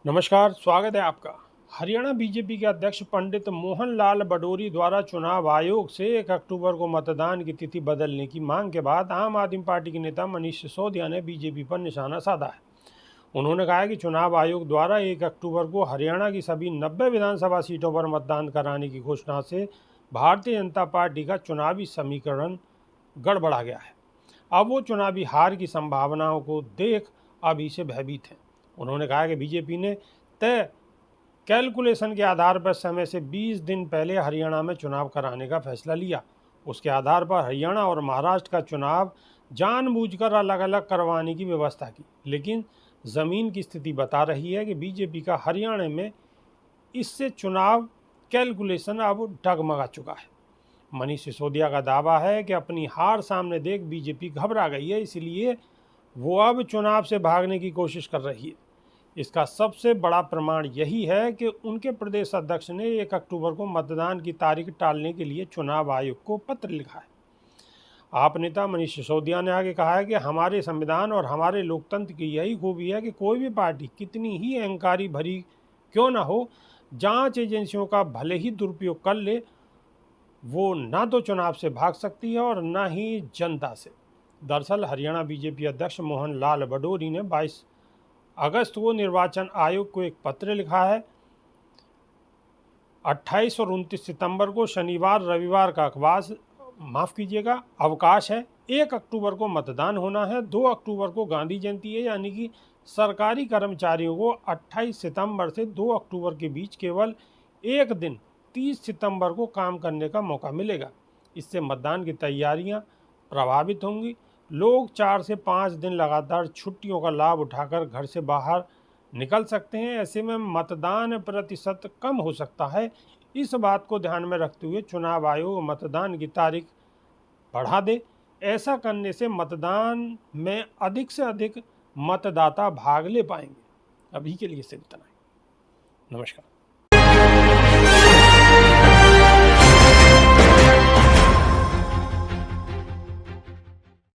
नमस्कार, स्वागत है आपका। हरियाणा बीजेपी के अध्यक्ष पंडित मोहन लाल बडोरी द्वारा चुनाव आयोग से 1 अक्टूबर को मतदान की तिथि बदलने की मांग के बाद आम आदमी पार्टी के नेता मनीष सिसोदिया ने बीजेपी पर निशाना साधा है। उन्होंने कहा है कि चुनाव आयोग द्वारा 1 अक्टूबर को हरियाणा की सभी 90 विधानसभा सीटों पर मतदान कराने की घोषणा से भारतीय जनता पार्टी का चुनावी समीकरण गड़बड़ा गया है। अब वो चुनावी हार की संभावनाओं को देख अभी से भयभीत हैं। उन्होंने कहा कि बीजेपी ने तय कैलकुलेशन के आधार पर समय से 20 दिन पहले हरियाणा में चुनाव कराने का फैसला लिया। उसके आधार पर हरियाणा और महाराष्ट्र का चुनाव जानबूझकर अलग अलग करवाने की व्यवस्था की, लेकिन ज़मीन की स्थिति बता रही है कि बीजेपी का हरियाणा में इससे चुनाव कैलकुलेशन अब डगमगा चुका है। मनीष सिसोदिया का दावा है कि अपनी हार सामने देख बीजेपी घबरा गई है, इसलिए वो अब चुनाव से भागने की कोशिश कर रही है। इसका सबसे बड़ा प्रमाण यही है कि उनके प्रदेश अध्यक्ष ने 1 अक्टूबर को मतदान की तारीख टालने के लिए चुनाव आयोग को पत्र लिखा है। आप नेता मनीष सिसोदिया ने आगे कहा है कि हमारे संविधान और हमारे लोकतंत्र की यही खूबी है कि कोई भी पार्टी कितनी ही अहंकारी भरी क्यों ना हो, जांच एजेंसियों का भले ही दुरुपयोग कर ले, वो ना तो चुनाव से भाग सकती है और ना ही जनता से। दरअसल हरियाणा बीजेपी अध्यक्ष मोहन लाल बडोरी ने 22 अगस्त को निर्वाचन आयोग को एक पत्र लिखा है। 28 और 29 सितंबर को शनिवार रविवार का अवकाश है। 1 अक्टूबर को मतदान होना है। 2 अक्टूबर को गांधी जयंती है, यानी कि सरकारी कर्मचारियों को 28 सितंबर से 2 अक्टूबर के बीच केवल एक दिन 30 सितंबर को काम करने का मौका मिलेगा। इससे मतदान की तैयारियां प्रभावित होंगी। लोग 4 से 5 दिन लगातार छुट्टियों का लाभ उठाकर घर से बाहर निकल सकते हैं। ऐसे में मतदान प्रतिशत कम हो सकता है। इस बात को ध्यान में रखते हुए चुनाव आयोग मतदान की तारीख बढ़ा दे। ऐसा करने से मतदान में अधिक से अधिक मतदाता भाग ले पाएंगे। अभी के लिए सिर्फ इतना ही। नमस्कार।